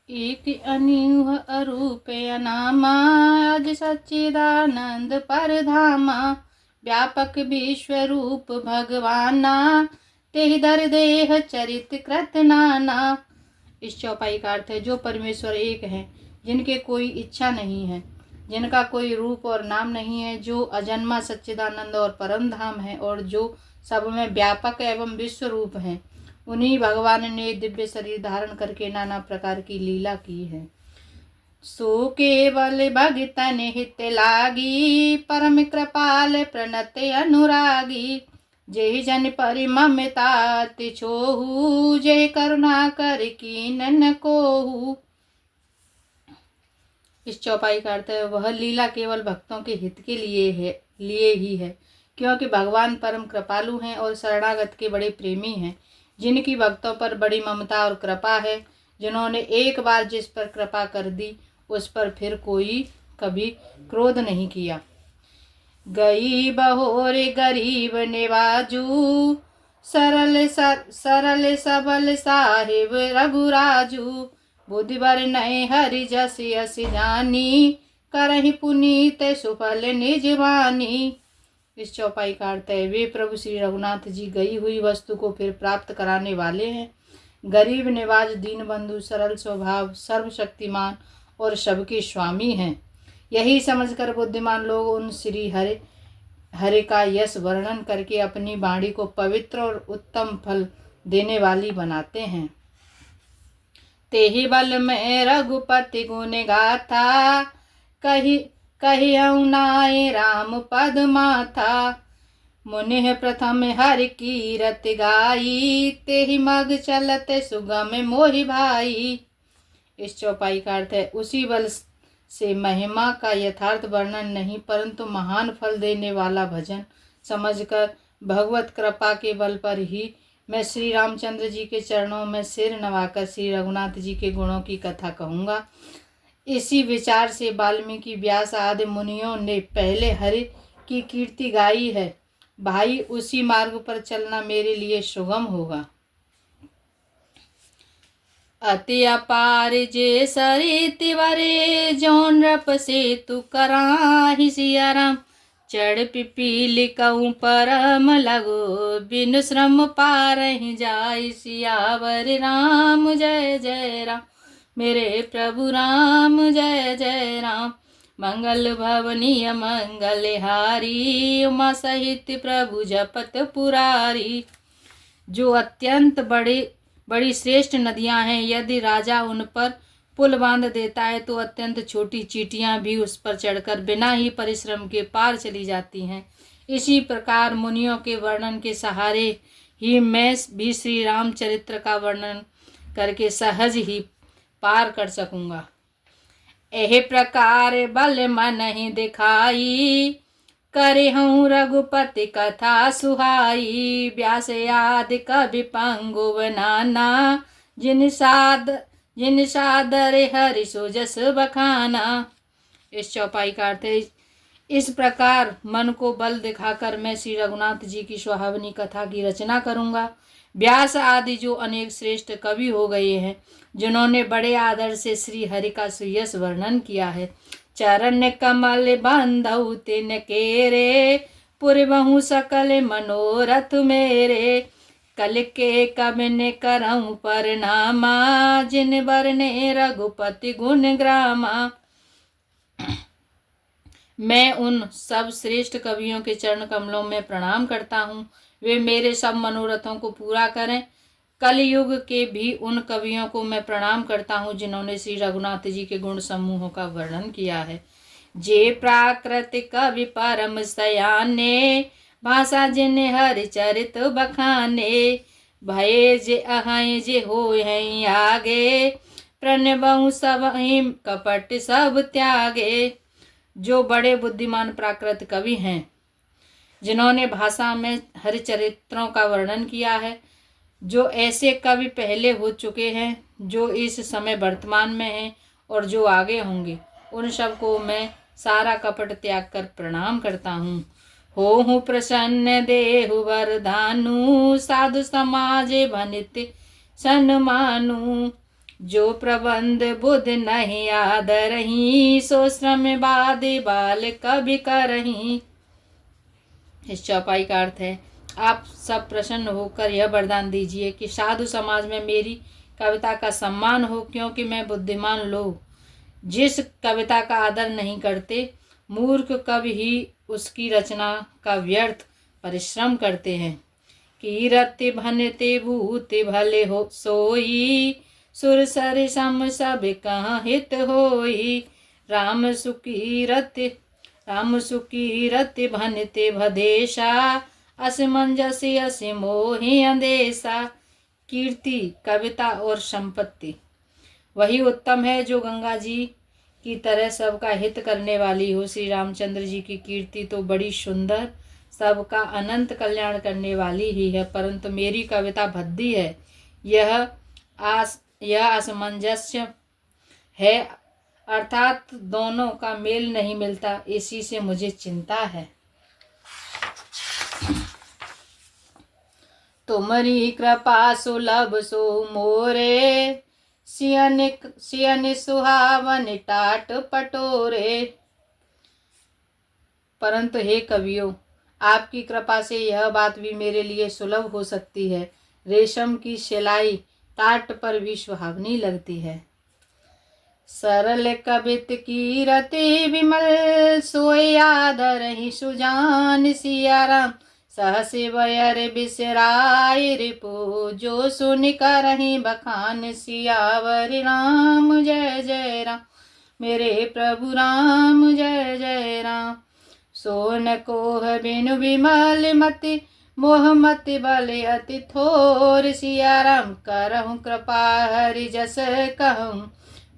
एक अनिह अरूप अनामा, अज सच्चिदानंद परधामा। व्यापक विश्व रूप भगवाना, तेहि दर देह चरित कृत नाना। इस चौपाई का अर्थ है, जो परमेश्वर एक है, जिनके कोई इच्छा नहीं है, जिनका कोई रूप और नाम नहीं है, जो अजन्मा सच्चिदानंद और परम धाम है, और जो सब में व्यापक एवं विश्व रूप है, उन्हीं भगवान ने दिव्य शरीर धारण करके नाना प्रकार की लीला की है। सो केवल भगतन हित लागी, परम कृपाल प्रणत अनुरागी। जय जन परि ममता अति छोहु, जय करुणा कर कीनन कोहु। इस चौपाई का अर्थ है, वह लीला केवल भक्तों के हित के लिए ही है, क्योंकि भगवान परम कृपालु हैं और शरणागत के बड़े प्रेमी हैं, जिनकी भक्तों पर बड़ी ममता और कृपा है। जिन्होंने एक बार जिस पर कृपा कर दी, उस पर फिर कोई कभी क्रोध नहीं किया। गई बहोर गरीब निवाजू, सरल सबल साहिब रघुराजू। बुद्धिवर नय हरि जस यस जानी, करहि पुनीत सुफल निज वानी। इस चौपाई का अर्थ है, वे प्रभु श्री रघुनाथ जी गई हुई वस्तु को फिर प्राप्त कराने वाले हैं। गरीब निवाज, दीन बंधु, सरल स्वभाव, सर्वशक्तिमान और सबके स्वामी हैं। यही समझकर बुद्धिमान लोग उन श्री हरि का यश वर्णन करके अपनी वाणी को पवित्र और उत्तम फल देने वाली बनाते हैं। तेहि बल में रघुपति गुण गाथा, कहियौ नाय राम पद माथा। मुनि प्रथम हरि कीरत गाई, तेहि मग चलत सुगम मोहि भाई। इस चौपाई का अर्थ है, उसी बल से महिमा का यथार्थ वर्णन नहीं, परंतु महान फल देने वाला भजन समझकर भगवत कृपा के बल पर ही मैं श्री रामचंद्र जी के चरणों में सिर नवाकर श्री रघुनाथ जी के गुणों की कथा कहूँगा। इसी विचार से वाल्मीकि, व्यास आदि मुनियों ने पहले हरि की कीर्ति गाई है। भाई, उसी मार्ग पर चलना मेरे लिए सुगम होगा। अति अपार जे सरिति वरे, जौन रप से तु कराहि सिया राम। चढ़ पिपीलि कहूँ परम लगो, बिनु श्रम पारहि जाय सियावर राम। जय जय राम मेरे प्रभु राम, जय जय राम। मंगल भवनीय मंगलहारी, उमा सहित प्रभु जपत पुरारी। जो अत्यंत बड़ी श्रेष्ठ नदियां हैं, यदि राजा उन पर पुल बांध देता है तो अत्यंत छोटी चींटियां भी उस पर चढ़कर बिना ही परिश्रम के पार चली जाती हैं। इसी प्रकार मुनियों के वर्णन के सहारे ही मैं भी श्री रामचरित्र का वर्णन करके सहज ही पार कर सकूंगा। एह प्रकार बल मन ही दिखाई, करे हूँ रघुपति कथा सुहाई। व्यास आदि कवि पंगु नाना, जिन सादर हरि सो जस बखाना। इस चौपाई का अर्थ है, इस प्रकार मन को बल दिखाकर मैं श्री रघुनाथ जी की सुहावनी कथा की रचना करूंगा। व्यास आदि जो अनेक श्रेष्ठ कवि हो गए हैं, जिन्होंने बड़े आदर से श्री हरि का सुयस वर्णन किया है। चरण कमल बंधउ तिन केरे, पुरबहु सकल मनोरथ मेरे। कल के कबिन करऊँ परनामा, जिन बरने रघुपति गुण ग्रामा। मैं उन सब श्रेष्ठ कवियों के चरण कमलों में प्रणाम करता हूँ, वे मेरे सब मनोरथों को पूरा करें। कलयुग के भी उन कवियों को मैं प्रणाम करता हूँ, जिन्होंने श्री रघुनाथ जी के गुण समूहों का वर्णन किया है। जे प्राकृतिक कवि परम सयाने, भाषा जिन हरि चरित बखाने। भये जे अहै जे होय हैं आगे, प्रणबहु सब कपट सब त्यागे। जो बड़े बुद्धिमान प्राकृत कवि हैं, जिन्होंने भाषा में हरिचरित्रों का वर्णन किया है, जो ऐसे कवि पहले हो चुके हैं, जो इस समय वर्तमान में हैं और जो आगे होंगे, उन सबको मैं सारा कपट त्याग कर प्रणाम करता हूँ। होहु प्रसन्न देहु वरदानु, साधु समाज भनित सन्मानु। जो प्रबंध बुध नहीं आदरही, सो श्रम बादे बाल कभी करही। इस चौपाई का अर्थ है, आप सब प्रसन्न होकर यह वरदान दीजिए कि साधु समाज में मेरी कविता का सम्मान हो, क्योंकि मैं बुद्धिमान लोग जिस कविता का आदर नहीं करते, मूर्ख कवि ही उसकी रचना का व्यर्थ परिश्रम करते हैं। कीरति भनते भूत भले हो सोई, सुर सर सम सब कहाँ हित होई। राम सुकीरति भनते भदेशा, असमंजसी अस मोहि अंदेशा। कीर्ति, कविता और संपत्ति वही उत्तम है जो गंगा जी की तरह सबका हित करने वाली हो। श्री रामचंद्र जी की कीर्ति तो बड़ी सुंदर, सबका अनंत कल्याण करने वाली ही है, परंतु मेरी कविता भद्दी है, यह असमंजस्य है, अर्थात दोनों का मेल नहीं मिलता, इसी से मुझे चिंता है। तुमरी कृपा सुलभ सो मोरे, सियन सुहावन टाट पटोरे। परंतु हे कवियों, आपकी कृपा से यह बात भी मेरे लिए सुलभ हो सकती है। रेशम की सिलाई टाट पर भी सुहावनी लगती है। सरल कवित की रति विमल, सोय आदर ही सुजान। सिया राम सहस बयर बिसराय रिपु, जो सुन करहि बखान। सियावर राम जय जय राम, मेरे प्रभु राम जय जय राम। सोन कोह बिनु विमल मति, मोह मति बल अति थोर। सिया राम करहु कृपा हरि जस कहूँ,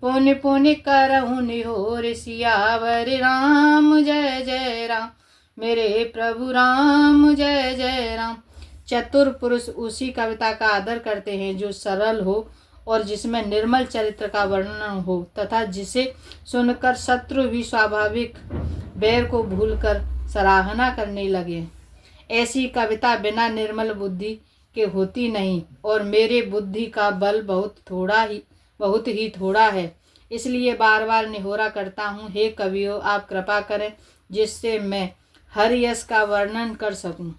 पुनि पुनि करहु निहोर। सियावर राम जय जय राम, मेरे प्रभु राम जय जय राम। चतुर पुरुष उसी कविता का आदर करते हैं जो सरल हो और जिसमें निर्मल चरित्र का वर्णन हो, तथा जिसे सुनकर शत्रु भी स्वाभाविक बैर को भूलकर सराहना करने लगे। ऐसी कविता बिना निर्मल बुद्धि के होती नहीं, और मेरे बुद्धि का बल बहुत ही थोड़ा है, इसलिए बार बार निहोरा करता हूँ, हे कवियों आप कृपा करें जिससे मैं हर यश का वर्णन कर सकूं।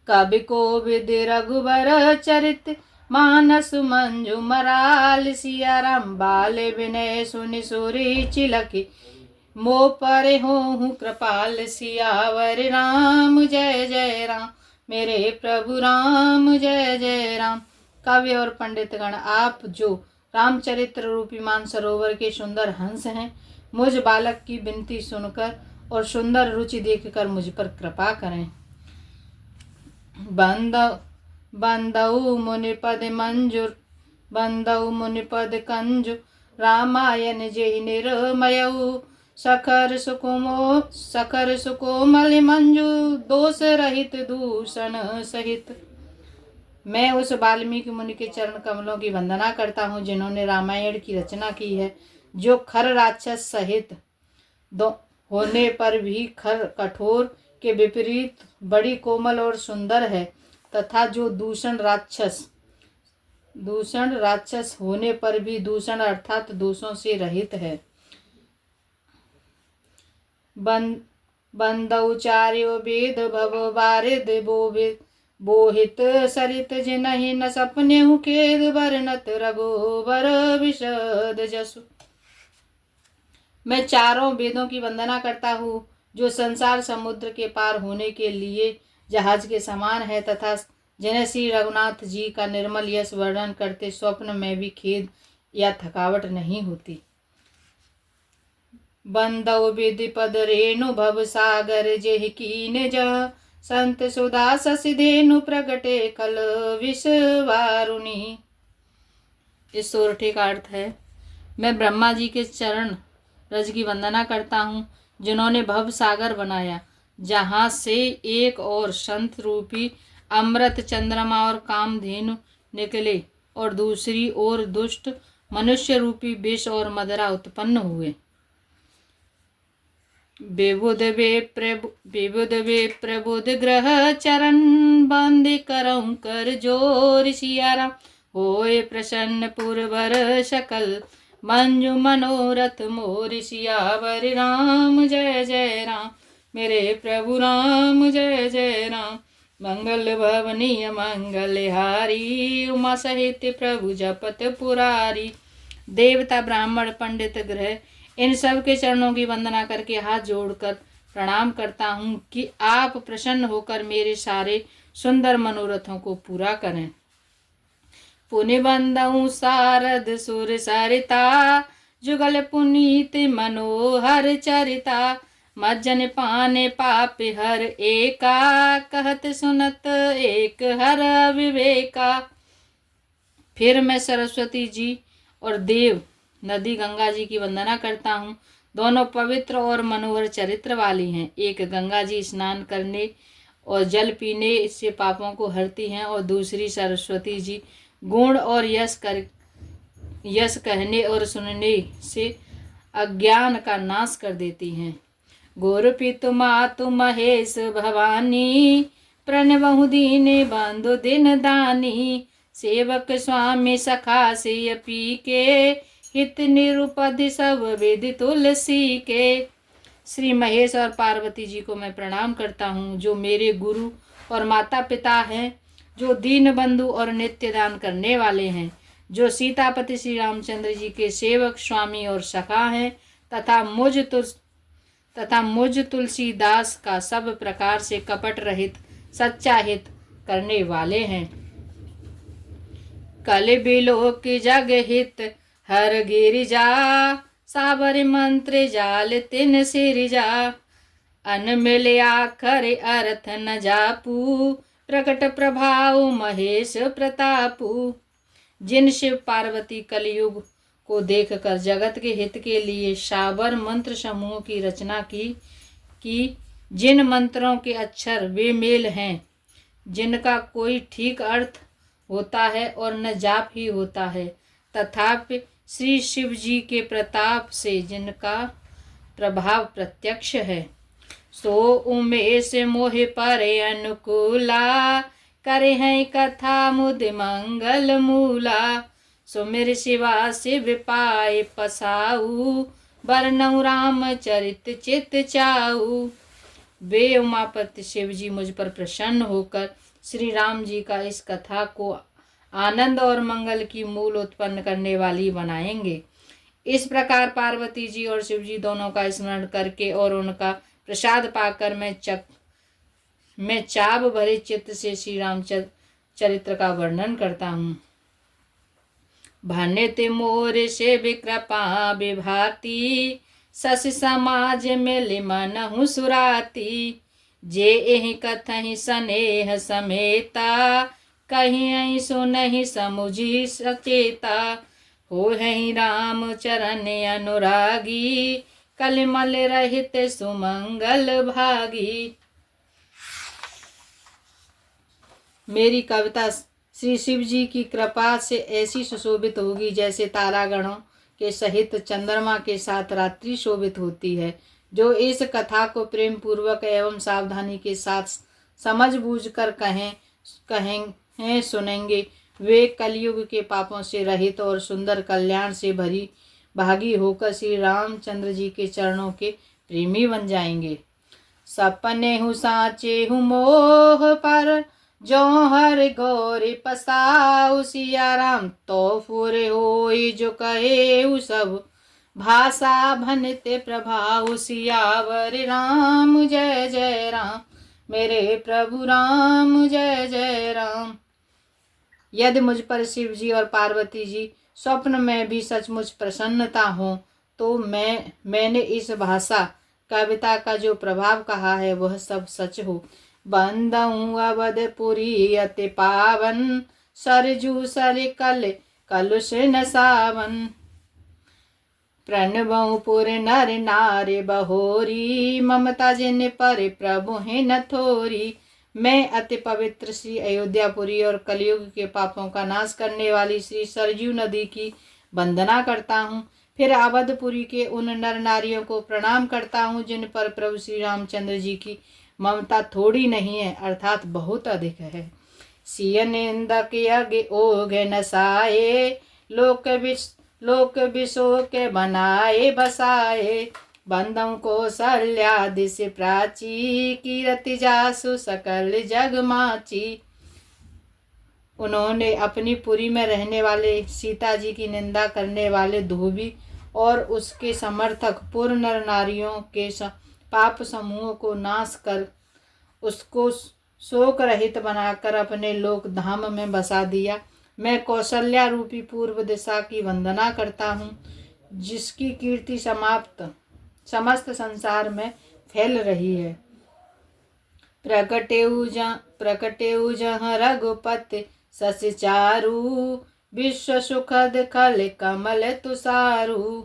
कवि को विधि रघुबर चरित, मानस मंजू मराल। सिया राम बाल विनय सुनि सुरी चिलकी, मो पर होहु कृपाल। सियावर राम जय जय राम, मेरे प्रभु राम जय जय राम। कवि और पंडितगण, आप जो रामचरित्र रूपी मानसरोवर के सुंदर हंस हैं, मुझ बालक की विनती सुनकर और सुंदर रुचि देखकर मुझ पर कृपा करें। बंदऊ मुनिपद मंजूर, बंदऊ मुनिपद कंजु, रामायण जेहि निर्मयऊ। सखर सुकोमल मंजू, दोष रहित दूषण सहित। मैं उस वाल्मीकि मुनि के चरण कमलों की वंदना करता हूँ जिन्होंने रामायण की रचना की है, जो खर राक्षस सहित होने पर भी खर कठोर के विपरीत बड़ी कोमल और सुंदर है, तथा जो दूषण राक्षस होने पर भी दूषण अर्थात दोषों से रहित है। बंदौचार्यो वेद भव वारिद बोहित सरित, जिनहि न सपने खेद। वर्णत रघुबर विशद जसु। मैं चारों वेदों की वंदना करता हूँ जो संसार समुद्र के पार होने के लिए जहाज के समान है, तथा जिन्हें श्री रघुनाथ जी का निर्मल यश वर्णन करते स्वप्न में भी खेद या थकावट नहीं होती। बंदौ विधि पद रेणु भव सागर, जेहि कीन जह संत सुधा शशि धेनु। प्रगटे खल विषवारुणी। इस सोरठे का अर्थ है, मैं ब्रह्मा जी के चरण रज की वंदना करता हूँ जिन्होंने भव सागर बनाया, जहाँ से एक और संत रूपी अमृत चंद्रमा और कामधेनु निकले और दूसरी ओर दुष्ट मनुष्य रूपी विष और मदरा उत्पन्न हुए। विबुध वे प्रबुध ग्रह चरण, बंद करऊं कर जोर। सिया राम होए प्रसन्न पुरवर सकल मंजू मनोरथ मोर सियावर राम जय जय राम। मेरे प्रभु राम जय जय राम। मंगल भवनीय मंगलहारी उमा सहित प्रभु जपत पुरारी। देवता ब्राह्मण पंडित ग्रह इन सब के चरणों की वंदना करके हाथ जोड़कर प्रणाम करता हूँ कि आप प्रसन्न होकर मेरे सारे सुंदर मनोरथों को पूरा करें। पुनि बंदऊ शारद सुर सरिता जुगल पुनीत मनोहर चरिता। मज्जन पाने पाप हर एका कहत सुनत एक हर विवेका। फिर मैं सरस्वती जी और देव नदी गंगा जी की वंदना करता हूँ। दोनों पवित्र और मनोहर चरित्र वाली हैं। एक गंगा जी स्नान करने और जल पीने से पापों को हरती हैं और दूसरी सरस्वती जी गुण और यश कहने और सुनने से अज्ञान का नाश कर देती हैं। गुरु पितु मातु महेश भवानी प्रणवहु दीने बंधु दिन दानी। सेवक स्वामी सखा से पी के हित निरुपधि सब विधि तुलसी के। श्री महेश और पार्वती जी को मैं प्रणाम करता हूँ जो मेरे गुरु और माता पिता हैं, जो दीन बंधु और नित्य दान करने वाले हैं, जो सीतापति श्री रामचंद्र जी के सेवक स्वामी और सखा हैं तथा मुझ तुलसीदास का सब प्रकार से कपट रहित सच्चा हित करने वाले हैं। कल बिलोक जग हित हर गिरिजा साबर मंत्र जाल तिन सिरिजा। अन मिल आखर अर्थ न जापू प्रकट प्रभाव महेश प्रतापू। जिन शिव पार्वती कलयुग को देखकर जगत के हित के लिए साबर मंत्र समूह की रचना की जिन मंत्रों के अक्षर वे मेल हैं, जिनका कोई ठीक अर्थ होता है और न जाप ही होता है, तथापि श्री शिव जी के प्रताप से जिनका प्रभाव प्रत्यक्ष है, सो उमेश मोहि परे अनुकूला करे हैं कथा मुद मंगल मूला। सुमिर शिवा शिव पाए पसाऊ बरनऊ राम चरित चित चाऊ। वे उमापति शिव जी मुझ पर प्रसन्न होकर श्री राम जी का इस कथा को आनंद और मंगल की मूल उत्पन्न करने वाली बनाएंगे। इस प्रकार पार्वती जी और शिव जी दोनों का स्मरण करके और उनका प्रसाद पाकर मैं चाव भरे चित्त से श्री राम चरित्र का वर्णन करता हूँ। भान्यते मोर से विकृपा विभाती सस समाज में मन हूँ सुराती। जे एहि कथहि स्नेह समेता कहीं ऐ सो नहीं समुझी सचेता। हो हैं राम चरण अनुरागी कलिमल रहित सुमंगल भागी। मेरी कविता श्री शिव जी की कृपा से ऐसी सुशोभित होगी जैसे तारागणों के सहित चंद्रमा के साथ रात्रि शोभित होती है। जो इस कथा को प्रेम पूर्वक एवं सावधानी के साथ समझ बूझ कर कहें सुनेंगे, वे कलयुग के पापों से रहित और सुंदर कल्याण से भरी भागी होकर श्री रामचंद्र जी के चरणों के प्रेमी बन जाएंगे। सपने हूँ साचे हूँ मोह पर जो हर गौरी पसाऊ। सिया राम तो फुरे होई जो कहे सब भाषा भनते प्रभाव। सियावर राम जय जय राम। मेरे प्रभु राम जय जय राम। यदि मुझ पर शिव जी और पार्वती जी स्वप्न में भी सचमुच प्रसन्नता हो तो मैंने इस भाषा कविता का जो प्रभाव कहा है वह सब सच हो। बंदऊ अवधपुरी अति पावन सरजू सर कलुष न सावन। प्रणवऊ पुर नर नारे बहोरी ममता जिन पर प्रभु है न थोरी। मैं अति पवित्र श्री अयोध्यापुरी और कलयुग के पापों का नाश करने वाली श्री सरजू नदी की वंदना करता हूँ। फिर अवधपुरी के उन नर नारियों को प्रणाम करता हूँ जिन पर प्रभु श्री रामचंद्र जी की ममता थोड़ी नहीं है अर्थात बहुत अधिक है। सिय निंदक यज्ञ ओघ नसाए, लोक विशो के बनाए बसाए। बंदम कौशल्यादि से प्राची, कीरति जासु सकल जग माची। उन्होंने अपनी पुरी में रहने वाले सीता जी की निंदा करने वाले धोबी और उसके समर्थक पूर्व नर नारियों के पाप समूह को नाश कर उसको शोक रहित बनाकर अपने लोक धाम में बसा दिया। मैं कौशल्या रूपी पूर्व दिशा की वंदना करता हूँ, जिसकी कीर्ति समस्त संसार में फैल रही है। प्रकटेउ जहाँ रघुपति शशि चारु, विश्व सुखद खल कमल तुषारु।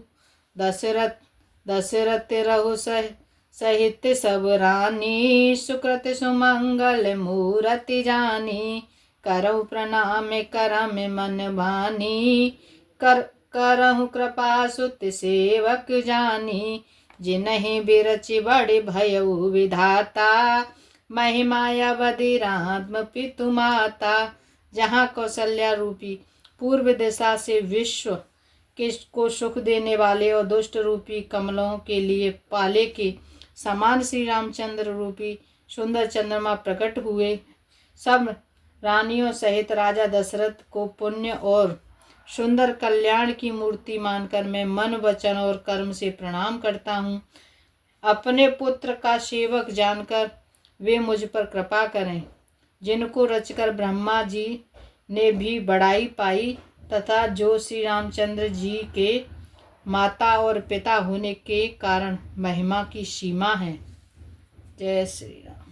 दशरथ रहु सहित सब रानी, सुकृत सुमंगल मूरति जानी। करहु प्रणाम करम मन भानी, करहु कृपा सुत सेवक जानी। जिन्हि बिरचि बड़ि भयउ विधाता, महिमा अवधि राम पितु माता। जहाँ कौशल्या रूपी पूर्व दिशा से विश्व को सुख देने वाले और दुष्ट रूपी कमलों के लिए पाले के समान श्री रामचंद्र रूपी सुंदर चंद्रमा प्रकट हुए, सब रानियों सहित राजा दशरथ को पुण्य और सुंदर कल्याण की मूर्ति मानकर मैं मन वचन और कर्म से प्रणाम करता हूँ। अपने पुत्र का सेवक जानकर वे मुझ पर कृपा करें, जिनको रचकर ब्रह्मा जी ने भी बड़ाई पाई तथा जो श्री रामचंद्र जी के माता और पिता होने के कारण महिमा की सीमा है। जय श्री राम।